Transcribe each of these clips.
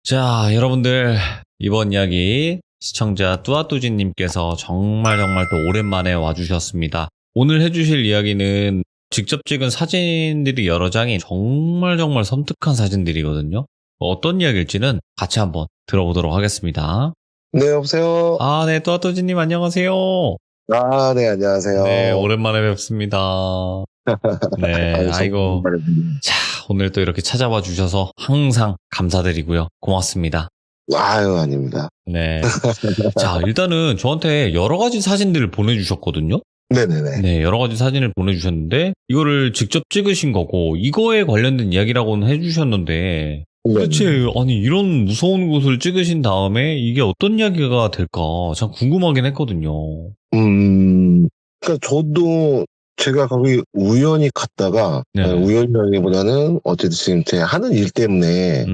자, 여러분들, 이번 이야기 시청자 뚜아뚜지님께서 정말 또 오랜만에 와주셨습니다. 오늘 해주실 이야기는 직접 찍은 사진들이 여러 장이 정말 섬뜩한 사진들이거든요. 어떤 이야기일지는 같이 한번 들어보도록 하겠습니다. 네, 여보세요? 네, 뚜아뚜지님 안녕하세요. 네, 안녕하세요. 네, 오랜만에 뵙습니다. 네, 아이고. 자, 오늘 또 이렇게 찾아와 주셔서 항상 감사드리고요. 고맙습니다. 아유, 아닙니다. 네. 자, 일단은 저한테 여러 가지 사진들을 보내주셨거든요. 네네네. 네, 여러 가지 사진을 보내주셨는데, 이거를 직접 찍으신 거고, 이거에 관련된 이야기라고는 해주셨는데, 도대체, 아니, 이런 무서운 곳을 찍으신 다음에 이게 어떤 이야기가 될까 참 궁금하긴 했거든요. 그러니까 저도 제가 거기 우연히 갔다가, 네. 우연이라기보다는 어쨌든 지금 제 하는 일 때문에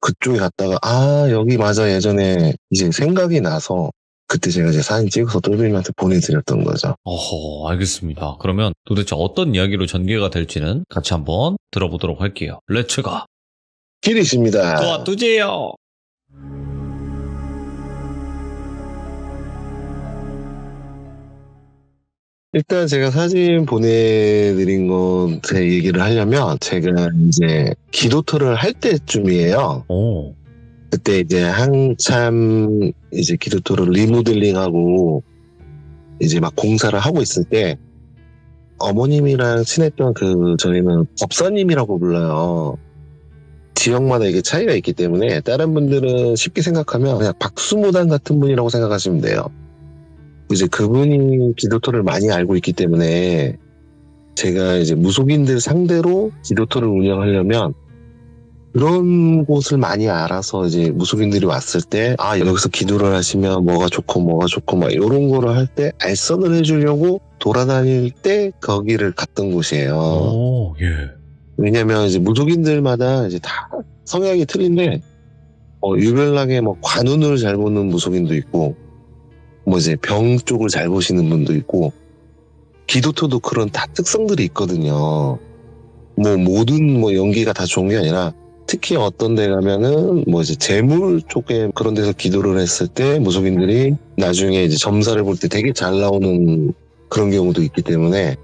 그쪽에 갔다가, 여기 맞아, 예전에 이제 생각이 나서 그때 제가 이제 사진 찍어서 똘비님한테 보내드렸던 거죠. 어허, 알겠습니다. 그러면 도대체 어떤 이야기로 전개가 될지는 같이 한번 들어보도록 할게요. 렛츠가! 길이십니다. 뚜지예요. 일단 제가 사진 보내드린 건 제 얘기를 하려면 제가 이제 기도터를 할 때쯤이에요. 오. 그때 이제 한참 이제 기도터를 리모델링하고 이제 막 공사를 하고 있을 때 어머님이랑 친했던 저희는 법사님이라고 불러요. 지역마다 이게 차이가 있기 때문에 다른 분들은 쉽게 생각하면 그냥 박수무당 같은 분이라고 생각하시면 돼요. 이제 그분이 기도터를 많이 알고 있기 때문에 제가 이제 무속인들 상대로 기도터를 운영하려면 그런 곳을 많이 알아서 이제 무속인들이 왔을 때 여기서 기도를 하시면 뭐가 좋고 막 이런 거를 할 때 알선을 해주려고 돌아다닐 때 거기를 갔던 곳이에요. 오, 예. 왜냐면 이제 무속인들마다 이제 다 성향이 틀린데 유별나게 뭐 관운을 잘 보는 무속인도 있고 뭐 이제 병 쪽을 잘 보시는 분도 있고 기도터도 그런 다 특성들이 있거든요. 뭐 모든 연기가 다 좋은 게 아니라 특히 어떤 데 가면은 뭐 이제 재물 쪽에 그런 데서 기도를 했을 때 무속인들이 나중에 이제 점사를 볼 때 되게 잘 나오는 그런 경우도 있기 때문에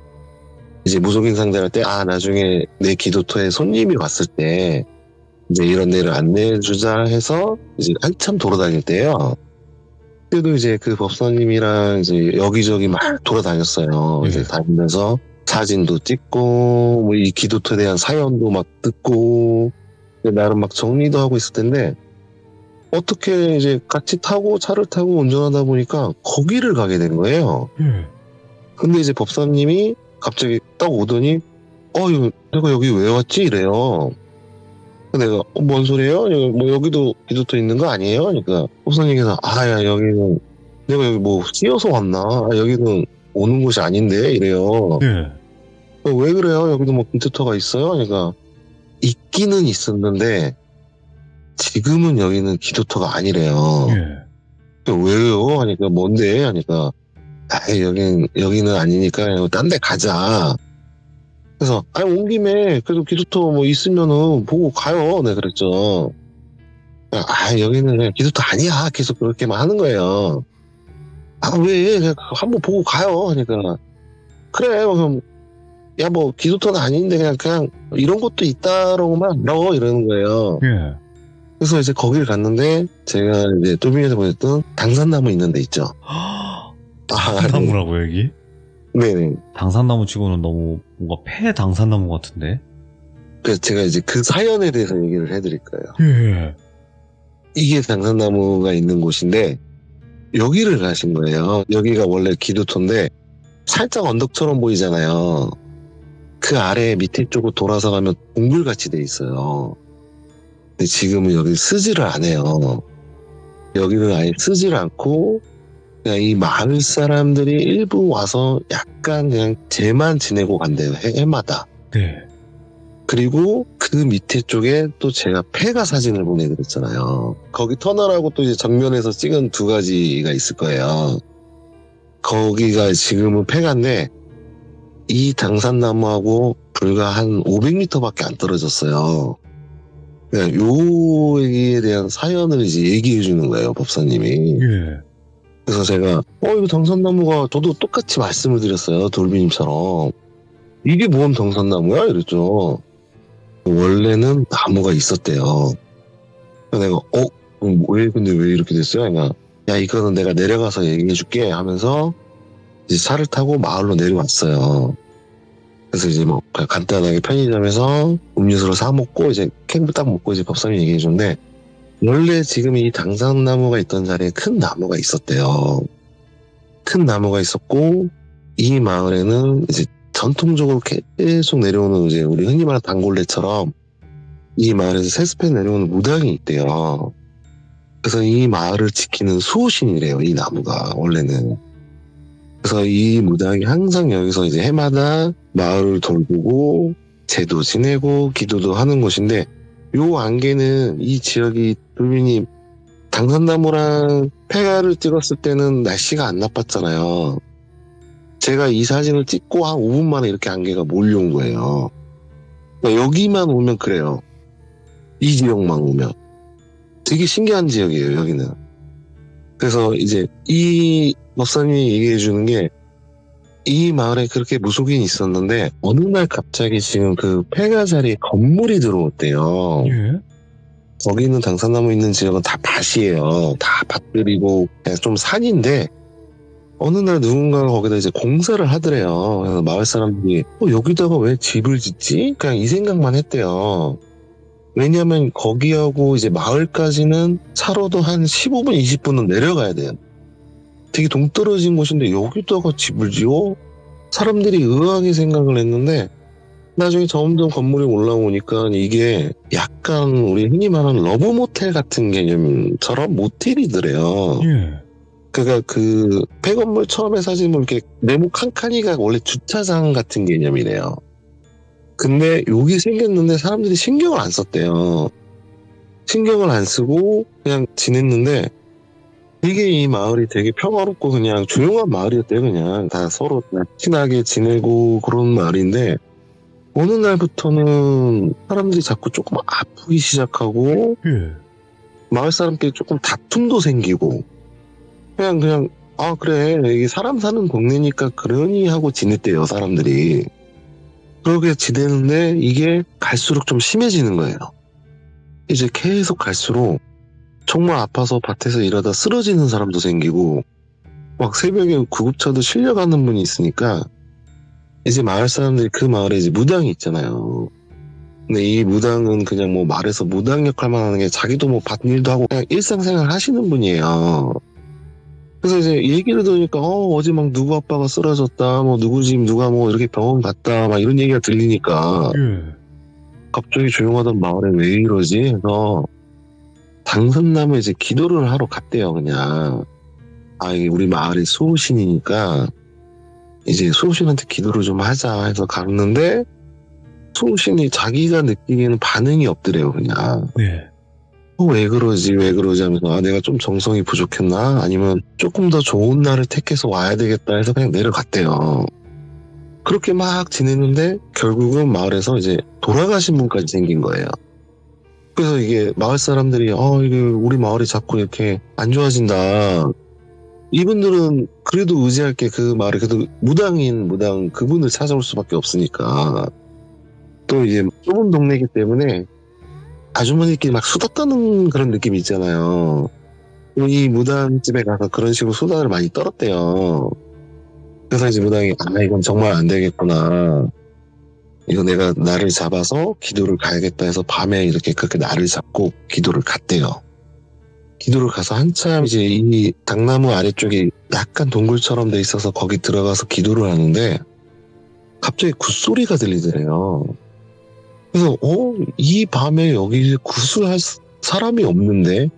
이제 무속인 상대할 때 나중에 내 기도터에 손님이 왔을 때 이제 이런 데를 안내해 주자 해서 이제 한참 돌아다닐 때요. 그때도 이제 그 법사님이랑 이제 여기저기 막 돌아다녔어요. 네. 이제 다니면서 사진도 찍고 뭐 이 기도터에 대한 사연도 막 듣고 나름 막 정리도 하고 있을 텐데 어떻게 이제 같이 차를 타고 운전하다 보니까 거기를 가게 된 거예요. 근데 이제 법사님이 갑자기 딱 오더니 내가 여기 왜 왔지? 이래요. 내가 뭔 소리예요? 뭐 여기도 기도터 있는 거 아니에요? 그러니까 법사님께서 야 여기는 내가 여기 뭐 씌어서 왔나? 여기는 오는 곳이 아닌데 이래요. 네. 왜 그래요? 여기도 뭐 기도터가 있어요? 그러니까 있기는 있었는데 지금은 여기는 기도터가 아니래요. 왜요? 하니까 뭔데? 하니까 여기는 아니니까 딴 데 가자. 그래서 온 김에 그래도 기도터 뭐 있으면은 보고 가요. 네, 그랬죠. 여기는 그냥 기도터 아니야. 계속 그렇게만 하는 거예요. 왜? 그냥 한번 보고 가요. 하니까 그래. 그럼 뭐 기도터는 아닌데 그냥 이런 것도 있다라고만 알아 이러는 거예요. 그래서 이제 거기를 갔는데 제가 이제 똘비에서 보냈던 당산나무 있는 데 있죠. 당산나무라고 여기? 네네. 당산나무 치고는 너무 뭔가 폐 당산나무 같은데? 그래서 제가 이제 그 사연에 대해서 얘기를 해드릴 거예요. 이게 당산나무가 있는 곳인데 여기를 가신 거예요. 여기가 원래 기도터인데 살짝 언덕처럼 보이잖아요. 그 아래 밑에 쪽으로 돌아서 가면 동굴같이 돼 있어요. 근데 지금은 여기 쓰지를 안 해요. 여기는 아예 쓰지를 않고 그냥 이 마을 사람들이 일부 와서 약간 그냥 재만 지내고 간대요. 해마다. 네. 그리고 그 밑에 쪽에 또 제가 폐가 사진을 보내드렸잖아요. 거기 터널하고 또 이제 정면에서 찍은 두 가지가 있을 거예요. 거기가 지금은 폐가인데 이 당산나무하고 불과 한 500m밖에 안 떨어졌어요. 그냥 요 얘기에 대한 사연을 이제 얘기해 주는 거예요, 법사님이. 예. 그래서 제가 이거 당산나무가 저도 똑같이 말씀을 드렸어요, 돌비님처럼. 이게 뭔 당산나무야? 이랬죠. 원래는 나무가 있었대요. 그래서 내가 근데 왜 이렇게 됐어요? 그러니까 야, 이거는 내가 내려가서 얘기해 줄게 하면서 이제 차를 타고 마을로 내려왔어요. 그래서 이제 뭐 그냥 간단하게 편의점에서 음료수를 사 먹고 이제 캔을 딱 먹고 이제 법사님이 얘기해 줬는데, 원래 지금 이 당산나무가 있던 자리에 큰 나무가 있었대요. 큰 나무가 있었고, 이 마을에는 이제 전통적으로 계속 내려오는, 이제 우리 흔히 말하는 단골레처럼 이 마을에서 세습해 내려오는 무당이 있대요. 그래서 이 마을을 지키는 수호신이래요, 이 나무가 원래는. 그래서 이 무당이 항상 여기서 이제 해마다 마을을 돌보고 제도 지내고 기도도 하는 곳인데, 요 안개는 이 지역이 돌비님 당산나무랑 폐가를 찍었을 때는 날씨가 안 나빴잖아요. 제가 이 사진을 찍고 한 5분 만에 이렇게 안개가 몰려온 거예요. 그러니까 여기만 오면 그래요. 이 지역만 오면. 되게 신기한 지역이에요, 여기는. 그래서 이제 이 법사님이 얘기해 주는 게, 이 마을에 그렇게 무속인이 있었는데 어느 날 갑자기 지금 그 폐가 자리에 건물이 들어왔대요. 예. 거기 있는 당산나무 있는 지역은 다 밭이에요. 다 밭들이고 그냥 좀 산인데, 어느 날 누군가가 거기다 이제 공사를 하더래요. 그래서 마을 사람들이 여기다가 왜 집을 짓지? 그냥 이 생각만 했대요. 왜냐면 거기하고 이제 마을까지는 차로도 한 15분, 20분은 내려가야 돼요. 되게 동떨어진 곳인데 여기다가 집을 지어? 사람들이 의아하게 생각을 했는데, 나중에 점점 건물이 올라오니까 이게 약간 우리 흔히 말하는 러브 모텔 같은 개념처럼 모텔이더래요. 예. 그러니까 그 폐건물 처음에 사진 보면 이렇게 네모 칸칸이가 원래 주차장 같은 개념이래요. 근데 여기 생겼는데 사람들이 신경을 안 썼대요. 신경을 안 쓰고 그냥 지냈는데, 되게 이 마을이 되게 평화롭고 그냥 조용한 마을이었대요. 그냥 다 서로 그냥 친하게 지내고 그런 마을인데, 어느 날부터는 사람들이 자꾸 조금 아프기 시작하고 예. 마을 사람끼리 조금 다툼도 생기고, 그냥 그래, 이게 사람 사는 동네니까 그러니 하고 지냈대요, 사람들이. 그렇게 지내는데 이게 갈수록 좀 심해지는 거예요. 이제 계속 갈수록 정말 아파서 밭에서 일하다 쓰러지는 사람도 생기고, 막 새벽에 구급차도 실려가는 분이 있으니까 이제 마을 사람들이 그 마을에 이제 무당이 있잖아요. 근데 이 무당은 그냥 뭐 말해서 무당 역할만 하는 게, 자기도 뭐 밭일도 하고 그냥 일상생활 하시는 분이에요. 그래서 이제 얘기를 들으니까 어제 막 누구 아빠가 쓰러졌다, 뭐 누구 집 누가 뭐 이렇게 병원 갔다, 막 이런 얘기가 들리니까 예. 갑자기 조용하던 마을에 왜 이러지 해서 당산나무에 이제 기도를 하러 갔대요. 그냥 이게 우리 마을의 수호신이니까 이제 수호신한테 기도를 좀 하자 해서 갔는데, 수호신이 자기가 느끼기에는 반응이 없더래요. 그냥 네. 왜 그러지 하면서 내가 좀 정성이 부족했나, 아니면 조금 더 좋은 날을 택해서 와야 되겠다 해서 그냥 내려갔대요. 그렇게 막 지냈는데 결국은 마을에서 이제 돌아가신 분까지 생긴 거예요. 그래서 이게 마을 사람들이 이게 우리 마을이 자꾸 이렇게 안 좋아진다. 이분들은 그래도 의지할 게 그 마을에 그래도 무당 그분을 찾아올 수밖에 없으니까. 또 이제 좁은 동네이기 때문에 아주머니끼리 막 수다 떠는 그런 느낌이 있잖아요. 이 무당집에 가서 그런 식으로 수다를 많이 떨었대요. 그래서 이제 무당이 이건 정말 안 되겠구나, 이거 내가 날을 잡아서 기도를 가야겠다 해서 밤에 이렇게 그렇게 날을 잡고 기도를 갔대요. 기도를 가서 한참 이제 이 당나무 아래쪽에 약간 동굴처럼 돼 있어서 거기 들어가서 기도를 하는데 갑자기 굿소리가 들리더래요. 그래서 이 밤에 여기 굿을 할 사람이 없는데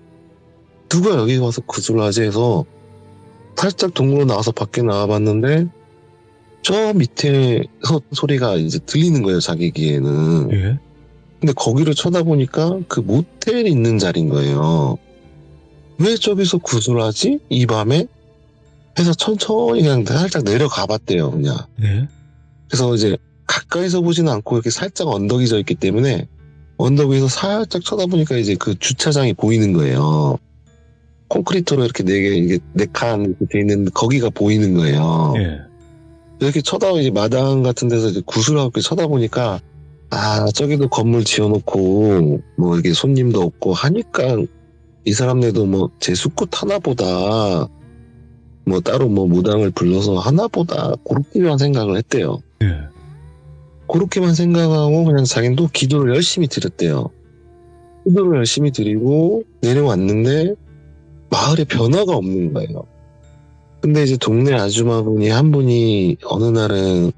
누가 여기 와서 굿을 하지 해서 살짝 동굴로 나와서 밖에 나와봤는데, 저 밑에 소리가 이제 들리는 거예요, 자기 귀에는. 예. 근데 거기를 쳐다보니까 그 모텔이 있는 자리인 거예요. 왜 저기서 굿을 하지? 이 밤에? 해서 천천히 그냥 살짝 내려가 봤대요, 그냥. 예. 그래서 이제 가까이서 보지는 않고 이렇게 살짝 언덕이 져 있기 때문에 언덕 위에서 살짝 쳐다보니까 이제 그 주차장이 보이는 거예요. 콘크리트로 이렇게 이게 4칸 이렇게 돼 있는 거기가 보이는 거예요. 예. 이렇게 이제 마당 같은 데서 이제 구슬하고 쳐다보니까, 아, 저기도 건물 지어놓고, 뭐, 이렇게 손님도 없고 하니까, 이 사람네도 뭐, 제 수컷 하나보다, 뭐, 따로 뭐, 무당을 불러서 하나보다, 그렇게만 생각을 했대요. 예. 그렇게만 생각하고, 그냥 자기는 또 기도를 열심히 드렸대요. 기도를 열심히 드리고, 내려왔는데, 마을에 변화가 없는 거예요. 근데 이제 동네 아주머니 한 분이 어느 날은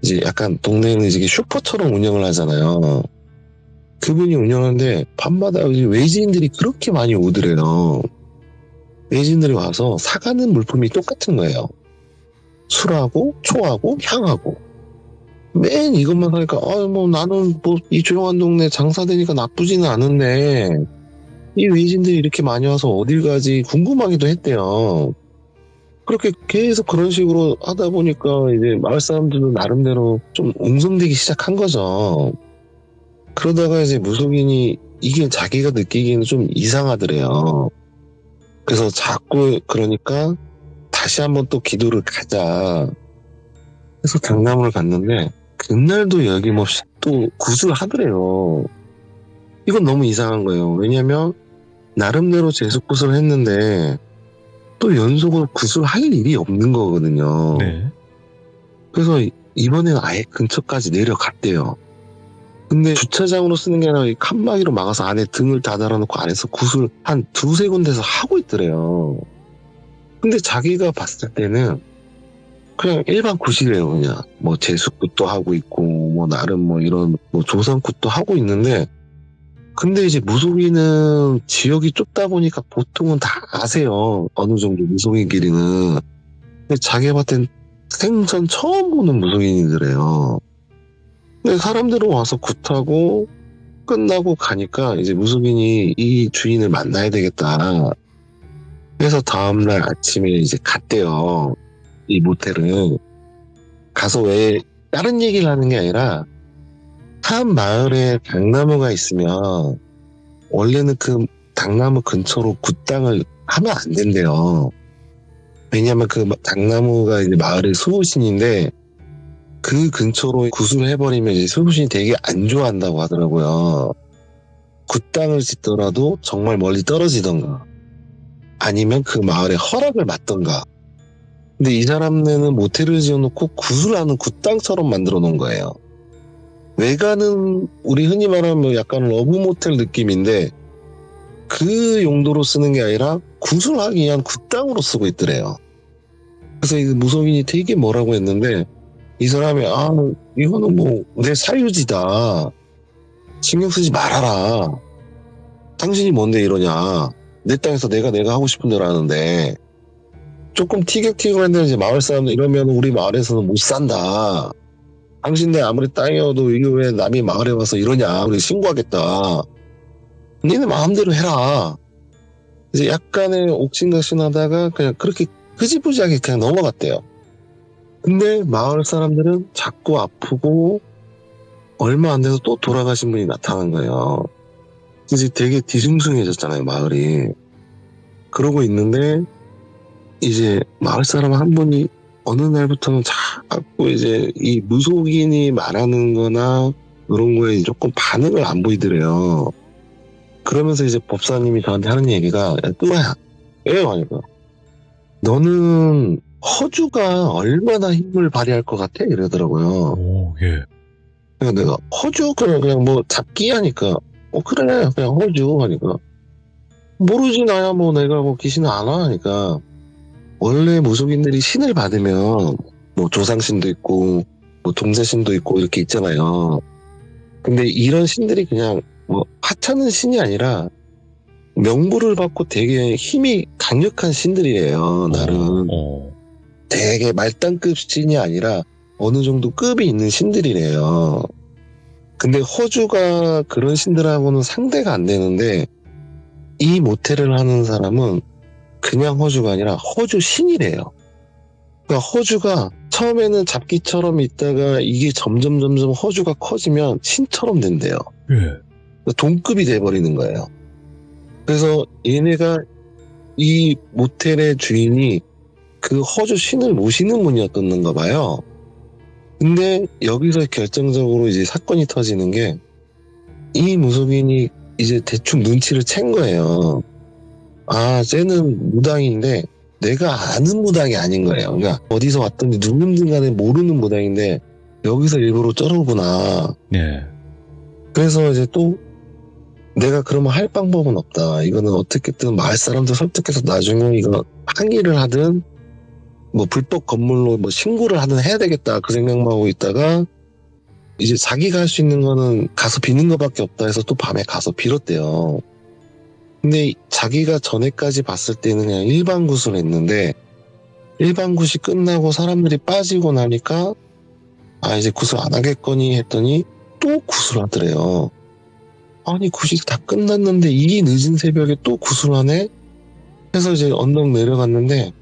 이제 약간 동네는 이제 슈퍼처럼 운영을 하잖아요. 그분이 운영하는데 밤마다 이제 외지인들이 그렇게 많이 오더래요. 외지인들이 와서 사가는 물품이 똑같은 거예요. 술하고 초하고 향하고 맨 이것만 사니까 뭐 나는 뭐 이 조용한 동네 장사되니까 나쁘지는 않은데 이 외지인들이 이렇게 많이 와서 어딜 가지 궁금하기도 했대요. 그렇게 계속 그런 식으로 하다 보니까 이제 마을 사람들도 나름대로 좀 웅성대기 시작한 거죠. 그러다가 이제 무속인이 이게 자기가 느끼기에는 좀 이상하더래요. 그래서 자꾸 그러니까 다시 한번 또 기도를 가자 해서 강남을 갔는데 그날도 여김없이 또 구슬 하더래요. 이건 너무 이상한 거예요. 왜냐면 나름대로 제수굿을 했는데 또 연속으로 구슬할 일이 없는 거거든요. 네. 그래서 이번에는 아예 근처까지 내려갔대요. 근데 주차장으로 쓰는 게 아니라 이 칸막이로 막아서 안에 등을 다 달아놓고 안에서 굿을 한 2-3군데서 하고 있더래요. 근데 자기가 봤을 때는 그냥 일반 굿이래요. 그냥 뭐 제수굿도 하고 있고 뭐 나름 뭐 이런 뭐 조상굿도 하고 있는데 근데 이제 무속인은 지역이 좁다 보니까 보통은 다 아세요. 어느 정도 무속인끼리는. 근데 자기가 봤을 땐 생전 처음 보는 무속인이더래요. 근데 사람들은 와서 굿하고 끝나고 가니까 이제 무속인이 이 주인을 만나야 되겠다. 그래서 다음날 아침에 이제 갔대요. 이 모텔을. 가서 왜 다른 얘기를 하는 게 아니라 한 마을에 당나무가 있으면 원래는 그 당나무 근처로 굿당을 하면 안 된대요. 왜냐면 그 당나무가 이제 마을의 수호신인데 그 근처로 굿을 해버리면 이제 수호신이 되게 안 좋아한다고 하더라고요. 굿당을 짓더라도 정말 멀리 떨어지던가 아니면 그 마을에 허락을 받던가. 근데 이 사람네는 모텔을 지어놓고 굿을 하는 굿당처럼 만들어 놓은 거예요. 외관은 우리 흔히 말하면 약간 러브 모텔 느낌인데 그 용도로 쓰는 게 아니라 굿을 하기 위한 굿당으로 쓰고 있더래요. 그래서 이 무속인이 되게 뭐라고 했는데 이 사람이 이거는 뭐 내 사유지다. 신경 쓰지 말아라. 당신이 뭔데 이러냐. 내 땅에서 내가 하고 싶은 대로 하는데 조금 티격태격한데 이제 마을 사람들 이러면 우리 마을에서는 못 산다. 당신네 아무리 땅이어도 이게 왜 남이 마을에 와서 이러냐. 우리 신고하겠다. 니네 마음대로 해라. 이제 약간의 옥신각신하다가 그냥 그렇게 흐지부지하게 그냥 넘어갔대요. 근데 마을 사람들은 자꾸 아프고 얼마 안 돼서 또 돌아가신 분이 나타난 거예요. 이제 되게 뒤숭숭해졌잖아요, 마을이. 그러고 있는데 이제 마을 사람 한 분이 어느 날부터는 자꾸 이제 이 무속인이 말하는 거나 그런 거에 조금 반응을 안 보이더래요. 그러면서 이제 법사님이 저한테 하는 얘기가 야, 뚜아야 왜요? 하니까 너는 허주가 얼마나 힘을 발휘할 것 같아? 이러더라고요. 오, 예. 그래서 내가 허주? 그냥 뭐 잡기 하니까 그래 그냥 허주 하니까 모르지 나야 뭐 내가 뭐 귀신을 안 와 하니까 원래 무속인들이 신을 받으면 뭐 조상신도 있고 뭐 동자신도 있고 이렇게 있잖아요. 근데 이런 신들이 그냥 뭐 하찮은 신이 아니라 명부를 받고 되게 힘이 강력한 신들이에요. 나름 되게 말단급 신이 아니라 어느 정도 급이 있는 신들이래요. 근데 허주가 그런 신들하고는 상대가 안 되는데 이 모텔을 하는 사람은 그냥 허주가 아니라 허주 신이래요. 그러니까 허주가 처음에는 잡기처럼 있다가 이게 점점 허주가 커지면 신처럼 된대요. 예. 동급이 돼버리는 거예요. 그래서 얘네가 이 모텔의 주인이 그 허주 신을 모시는 분이었던가 봐요. 근데 여기서 결정적으로 이제 사건이 터지는 게 이 무속인이 이제 대충 눈치를 챈 거예요. 아, 쟤는 무당인데 내가 아는 무당이 아닌 거예요. 그러니까 어디서 왔든지 누군지 간에 모르는 무당인데 여기서 일부러 쩔어구나. 네. 그래서 이제 또 내가 그러면 할 방법은 없다. 이거는 어떻게든 마을 사람들 설득해서 나중에 이거 항의를 하든 뭐 불법 건물로 뭐 신고를 하든 해야 되겠다. 그 생각만 하고 있다가 이제 자기가 할 수 있는 거는 가서 비는 것밖에 없다 해서 또 밤에 가서 빌었대요. 근데 자기가 전에까지 봤을 때는 그냥 일반 굿을 했는데 일반 굿이 끝나고 사람들이 빠지고 나니까 아 이제 굿을 안 하겠거니 했더니 또 굿을 하더래요. 아니 굿이 다 끝났는데 이 늦은 새벽에 또 굿을 하네? 해서 이제 언덕 내려갔는데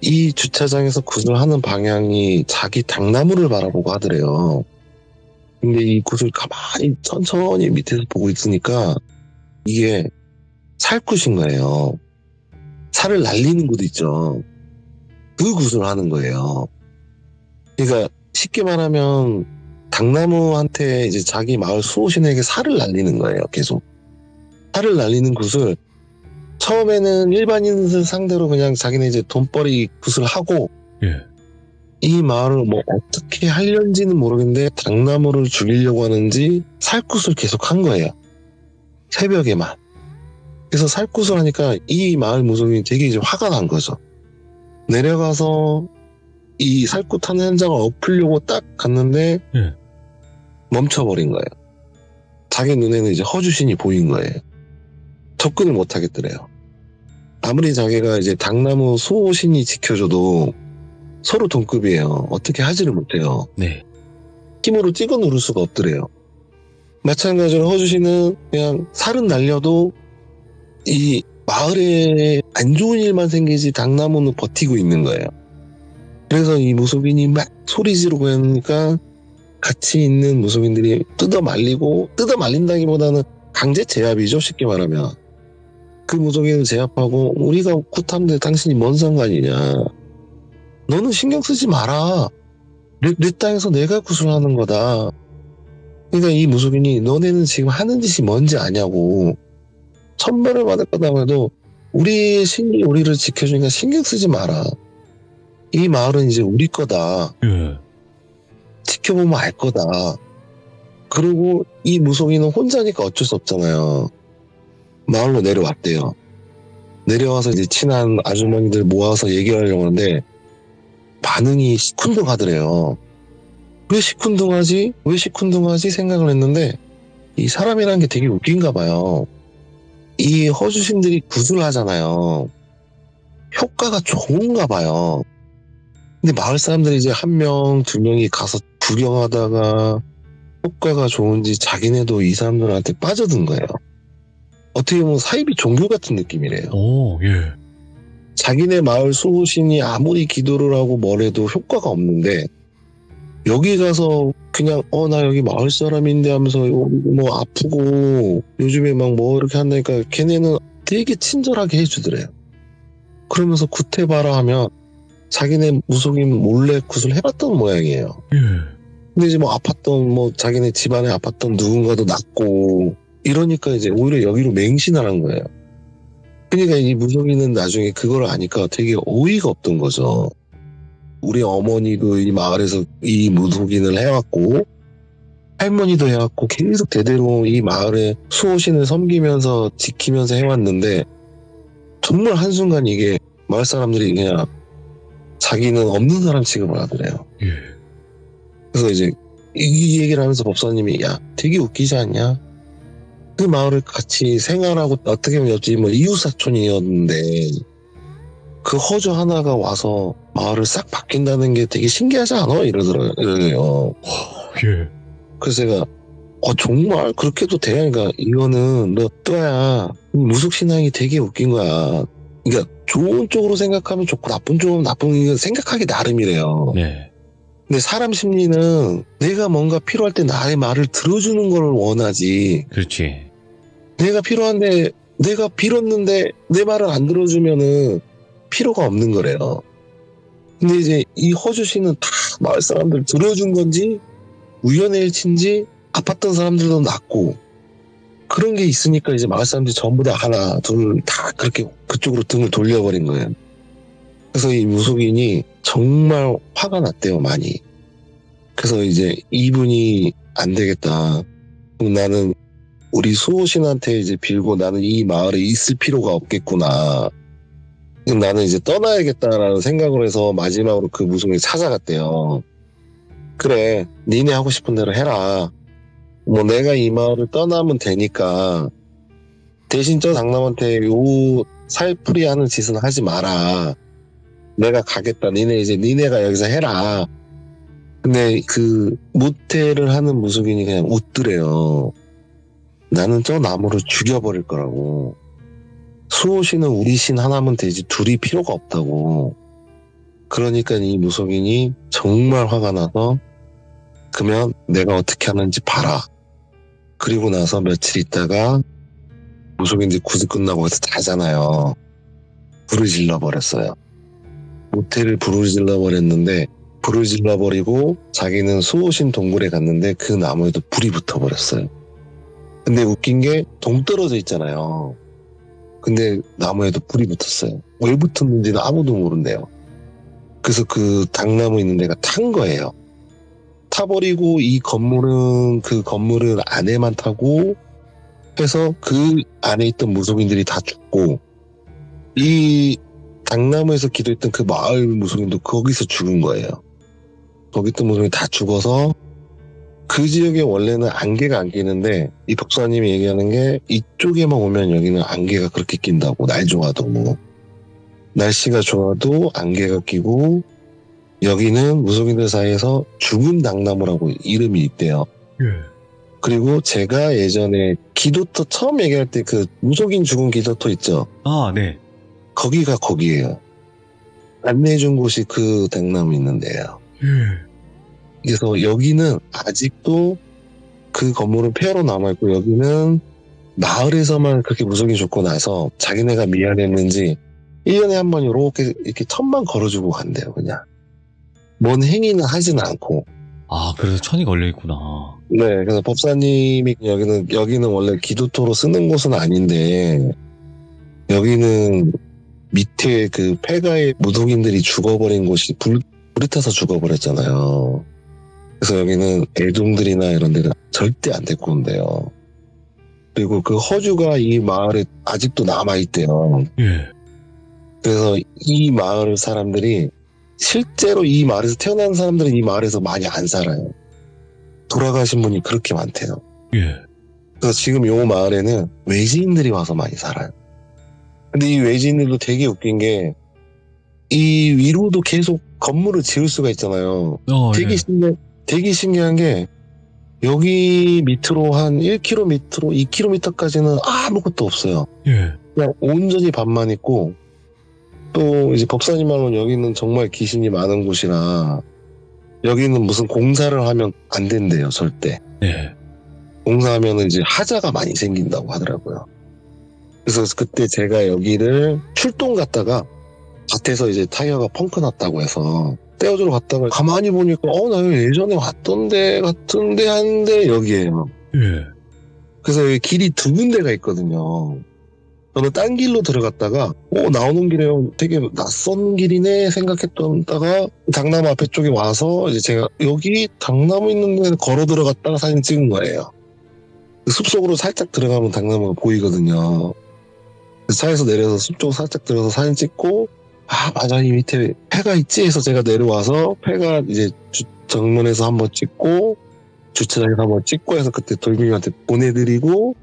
이 주차장에서 굿을 하는 방향이 자기 당나무를 바라보고 하더래요. 근데 이 굿을 가만히 천천히 밑에서 보고 있으니까 이게 살굿인 거예요. 살을 날리는 굿 있죠. 그 굿을 하는 거예요. 그러니까 쉽게 말하면 당나무한테 이제 자기 마을 수호신에게 살을 날리는 거예요. 계속. 살을 날리는 굿을 처음에는 일반인들 상대로 그냥 자기네 이제 돈벌이 굿을 하고 예. 이 마을을 뭐 어떻게 하려는지는 모르겠는데 당나무를 죽이려고 하는지 살굿을 계속 한 거예요. 새벽에만. 그래서 살굿을 하니까 이 마을 무속인이 되게 이제 화가 난 거죠. 내려가서 이 살굿 하는 현장을 엎으려고 딱 갔는데 예. 멈춰버린 거예요. 자기 눈에는 이제 허주신이 보인 거예요. 접근을 못 하겠더래요. 아무리 자기가 이제 당나무 수호신이 지켜줘도 서로 동급이에요. 어떻게 하지를 못해요. 네. 힘으로 찍어 누를 수가 없더래요. 마찬가지로 허주신은 그냥 살은 날려도 이 마을에 안 좋은 일만 생기지 당나무는 버티고 있는 거예요. 그래서 이 무속인이 막 소리 지르고 하니까 같이 있는 무속인들이 뜯어 말린다기보다는 강제 제압이죠. 쉽게 말하면. 그 무속인을 제압하고 우리가 굿하는데 당신이 뭔 상관이냐. 너는 신경 쓰지 마라. 내 땅에서 내가 굿을 하는 거다. 그러니까 이 무속인이 너네는 지금 하는 짓이 뭔지 아냐고. 천벌을 받을 거다고 해도 우리의 신이 우리를 지켜주니까 신경 쓰지 마라. 이 마을은 이제 우리 거다. 예. 지켜보면 알 거다. 그리고 이 무속인은 혼자니까 어쩔 수 없잖아요. 마을로 내려왔대요. 내려와서 이제 친한 아주머니들 모아서 얘기하려고 하는데 반응이 시큰둥하더래요. 왜 시큰둥하지? 왜 시큰둥하지? 생각을 했는데 이 사람이라는 게 되게 웃긴가 봐요. 이 허주신들이 굿을 하잖아요. 효과가 좋은가 봐요. 근데 마을 사람들이 이제 한 명, 두 명이 가서 구경하다가 효과가 좋은지 자기네도 이 사람들한테 빠져든 거예요. 어떻게 보면 사이비 종교 같은 느낌이래요. 오, 예. 자기네 마을 수호신이 아무리 기도를 하고 뭐래도 효과가 없는데 여기 가서 그냥 나 여기 마을 사람인데 하면서 뭐 아프고 요즘에 막 뭐 이렇게 한다니까 걔네는 되게 친절하게 해주더래요. 그러면서 굿해봐라 하면 자기네 무속인 몰래 굿을 해봤던 모양이에요. 예. 근데 이제 뭐 아팠던 뭐 자기네 집안에 아팠던 누군가도 낫고 이러니까 이제 오히려 여기로 맹신을 한 거예요. 그러니까 이 무속인은 나중에 그걸 아니까 되게 어이가 없던 거죠. 우리 어머니도 이 마을에서 이 무속인을 해왔고 할머니도 해왔고 계속 대대로 이 마을의 수호신을 섬기면서 지키면서 해왔는데 정말 한순간 이게 마을 사람들이 그냥 자기는 없는 사람 취급을 하더래요. 예. 그래서 이제 이 얘기를 하면서 법사님이 야 되게 웃기지 않냐? 그 마을을 같이 생활하고 어떻게 보면 옆집 뭐 이웃사촌이었는데 그 허주 하나가 와서 마을을 싹 바뀐다는 게 되게 신기하지 않아? 이러더라고요. 예. 그래서 제가 정말 그렇게도 돼? 그러니까 이거는 너 또야 무속신앙이 되게 웃긴 거야. 그러니까 좋은 쪽으로 생각하면 좋고 나쁜 쪽으로 나쁜 거 생각하기 나름이래요. 네. 근데 사람 심리는 내가 뭔가 필요할 때 나의 말을 들어주는 걸 원하지. 그렇지. 내가 필요한데, 내가 빌었는데 내 말을 안 들어주면은 필요가 없는 거래요. 근데 이제 이 허주씨는 다 마을 사람들 들어준 건지, 우연의 일치인지 아팠던 사람들도 낫고, 그런 게 있으니까 이제 마을 사람들이 전부 다 하나, 둘, 다 그렇게 그쪽으로 등을 돌려버린 거예요. 그래서 이 무속인이 정말 화가 났대요, 많이. 그래서 이제 이분이 안 되겠다. 그럼 나는 우리 수호신한테 이제 빌고 나는 이 마을에 있을 필요가 없겠구나. 그럼 나는 이제 떠나야겠다라는 생각을 해서 마지막으로 그 무속인이 찾아갔대요. 그래, 니네 하고 싶은 대로 해라. 뭐 내가 이 마을을 떠나면 되니까 대신 저 장남한테 요 살풀이 하는 짓은 하지 마라. 내가 가겠다. 니네가 여기서 해라. 근데 그 모태를 하는 무속인이 그냥 웃더래요. 나는 저 나무를 죽여버릴 거라고. 수호신은 우리 신 하나면 되지 둘이 필요가 없다고. 그러니까 이 무속인이 정말 화가 나서 그러면 내가 어떻게 하는지 봐라. 그리고 나서 며칠 있다가 무속인들이 구슬 끝나고 해서 자잖아요. 불을 질러버렸어요. 모텔을 불을 질러버렸는데 불을 질러버리고 자기는 수호신 동굴에 갔는데 그 나무에도 불이 붙어버렸어요. 근데 웃긴 게 동떨어져 있잖아요. 근데 나무에도 불이 붙었어요. 왜 붙었는지는 아무도 모른대요. 그래서 그 당나무 있는 데가 탄 거예요. 타버리고 이 건물은 그 건물을 안에만 타고 해서 그 안에 있던 무속인들이 다 죽고 이 당나무에서 기도했던 그 마을 무속인도 거기서 죽은 거예요. 거기 있던 무속인이 다 죽어서 그 지역에 원래는 안개가 안 끼는데 이 독사님이 얘기하는 게 이쪽에만 오면 여기는 안개가 그렇게 낀다고. 날 좋아도 날씨가 좋아도 안개가 끼고 여기는 무속인들 사이에서 죽은 당나무라고 이름이 있대요. 예. 그리고 제가 예전에 기도터 처음 얘기할 때 그 무속인 죽은 기도터 있죠. 아, 네. 거기가 거기예요. 안내해준 곳이 그 당나무 있는 데예요. 그래서 여기는 아직도 그 건물은 폐허로 남아있고 여기는 마을에서만 그렇게 무속인 죽고 나서 자기네가 미안했는지 1년에 한 번 이렇게 천만 걸어주고 간대요. 그냥 뭔 행위는 하지는 않고. 아, 그래서 천이 걸려있구나. 네, 그래서 법사님이 여기는 원래 기도토로 쓰는 곳은 아닌데 여기는 밑에 그 폐가의 무속인들이 죽어버린 곳이 불이 타서 죽어버렸잖아요. 그래서 여기는 애동들이나 이런 데는 절대 안 데리고 온대요. 그리고 그 허주가 이 마을에 아직도 남아있대요. 예. 그래서 이 마을 사람들이 실제로 이 마을에서 태어난 사람들은 이 마을에서 많이 안 살아요. 돌아가신 분이 그렇게 많대요. 예. 그래서 지금 요 마을에는 외지인들이 와서 많이 살아요. 근데 이 외지인들도 되게 웃긴 게 이 위로도 계속 건물을 지을 수가 있잖아요. 되게 신기한 게 여기 밑으로 한 1km, 2km까지는 아무것도 없어요. 예. 그냥 온전히 밤만 있고 또 이제 법사님 말로는 여기는 정말 귀신이 많은 곳이라 여기는 무슨 공사를 하면 안 된대요, 절대. 네. 공사하면 이제 하자가 많이 생긴다고 하더라고요. 그래서 그때 제가 여기를 출동 갔다가 밭에서 이제 타이어가 펑크 났다고 해서 떼어주러 갔다가 가만히 보니까 나 여기 예전에 왔던 데 같은데 한데 여기에요. 예. 그래서 여기 길이 두 군데가 있거든요. 저는 딴 길로 들어갔다가 나오는 길에 되게 낯선 길이네 생각했다가 당나무 앞에 쪽에 와서 이제 제가 여기 당나무 있는 데 걸어 들어갔다가 사진 찍은 거예요. 숲속으로 살짝 들어가면 당나무가 보이거든요. 그래서 차에서 내려서 숲 쪽으로 살짝 들어가서 사진 찍고 맞아 이 밑에 폐가 있지 해서 제가 내려와서 폐가 이제 정문에서 한번 찍고 주차장에서 한번 찍고 해서 그때 돌멩이한테 보내드리고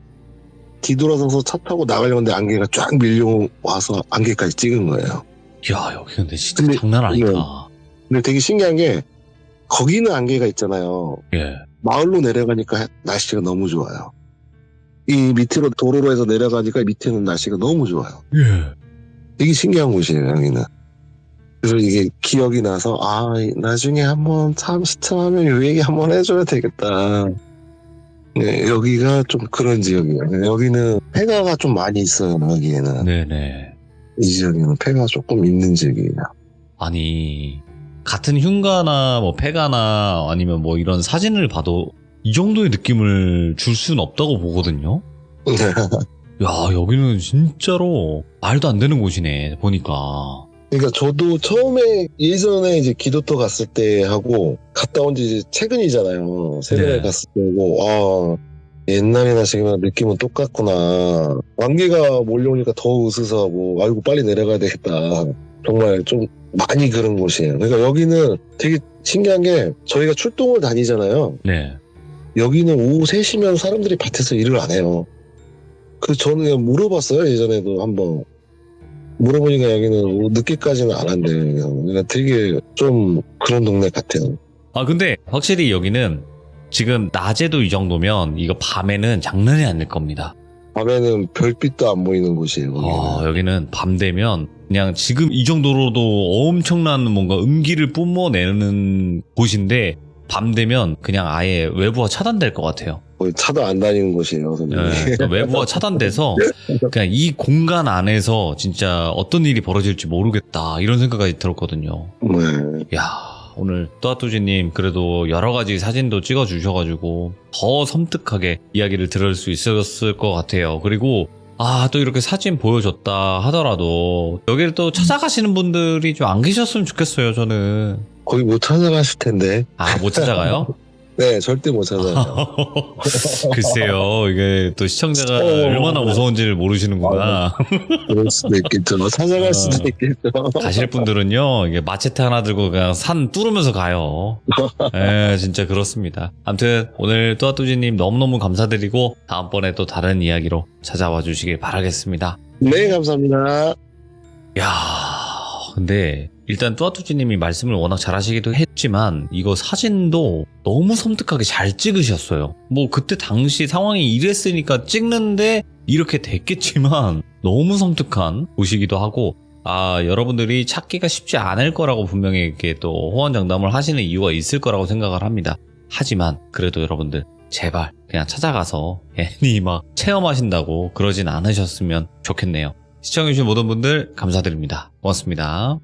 뒤돌아서서 차 타고 나가려는데 안개가 쫙 밀려와서 안개까지 찍은 거예요. 야, 여기 근데 진짜 장난 아니다. 근데 되게 신기한 게 거기는 안개가 있잖아요. 예. 마을로 내려가니까 날씨가 너무 좋아요. 이 밑으로 도로로 해서 내려가니까 밑에는 날씨가 너무 좋아요. 예. 되게 신기한 곳이에요, 여기는. 그래서 이게 기억이 나서, 나중에 한번 참 시참하면 요 얘기 한번 해줘야 되겠다. 네, 여기가 좀 그런 지역이에요. 여기는 폐가가 좀 많이 있어요, 여기에는. 네네. 이 지역에는 폐가 조금 있는 지역이에요. 아니, 같은 흉가나 뭐 폐가나 아니면 뭐 이런 사진을 봐도 이 정도의 느낌을 줄 수는 없다고 보거든요. 야, 여기는 진짜로 말도 안 되는 곳이네, 보니까. 그러니까 저도 처음에 예전에 이제 기도터 갔을 때 하고 갔다 온 지 이제 최근이잖아요. 최근에 네. 갔을 때고 옛날이나 지금이나 느낌은 똑같구나. 왕개가 몰려오니까 더 으스스하고 아이고 빨리 내려가야 되겠다. 정말 좀 많이 그런 곳이에요. 그러니까 여기는 되게 신기한 게 저희가 출동을 다니잖아요. 네. 여기는 오후 3시면 사람들이 밭에서 일을 안 해요. 그래서 저는 그냥 물어봤어요. 예전에도 한번. 물어보니까 여기는 늦게까지는 안 한대요. 그러니까 되게 좀 그런 동네 같아요. 아, 근데 확실히 여기는 지금 낮에도 이 정도면 이거 밤에는 장난이 아닐 겁니다. 밤에는 별빛도 안 보이는 곳이에요. 거기는. 여기는 밤 되면 그냥 지금 이 정도로도 엄청난 뭔가 음기를 뿜어내는 곳인데 밤 되면 그냥 아예 외부와 차단될 것 같아요. 거의 차도 안 다니는 곳이에요. 네, 외부와 차단돼서 그냥 이 공간 안에서 진짜 어떤 일이 벌어질지 모르겠다 이런 생각이 들었거든요. 네. 야, 오늘 또아뚜지님 그래도 여러 가지 사진도 찍어주셔가지고 더 섬뜩하게 이야기를 들을 수 있었을 것 같아요. 그리고 또 이렇게 사진 보여줬다 하더라도 여기를 또 찾아가시는 분들이 좀 안 계셨으면 좋겠어요, 저는. 거의 못 찾아가실 텐데. 못 찾아가요? 네, 절대 못 찾아가요. 글쎄요, 이게 또 시청자가 얼마나 무서운지를 모르시는구나. 그럴 수도 있겠죠. 찾아갈 수도 있겠죠. 가실 분들은요, 이게 마체테 하나 들고 그냥 산 뚫으면서 가요. 예, 진짜 그렇습니다. 아무튼 오늘 또아뚜지님 너무너무 감사드리고 다음번에 또 다른 이야기로 찾아와 주시길 바라겠습니다. 네, 감사합니다. 야, 근데 일단 또아뚜지님이 말씀을 워낙 잘하시기도 했지만 이거 사진도 너무 섬뜩하게 잘 찍으셨어요. 뭐 그때 당시 상황이 이랬으니까 찍는데 이렇게 됐겠지만 너무 섬뜩한 곳이기도 하고 여러분들이 찾기가 쉽지 않을 거라고 분명히 이렇게 또 호언장담을 하시는 이유가 있을 거라고 생각을 합니다. 하지만 그래도 여러분들 제발 그냥 찾아가서 괜히 막 체험하신다고 그러진 않으셨으면 좋겠네요. 시청해주신 모든 분들 감사드립니다. 고맙습니다.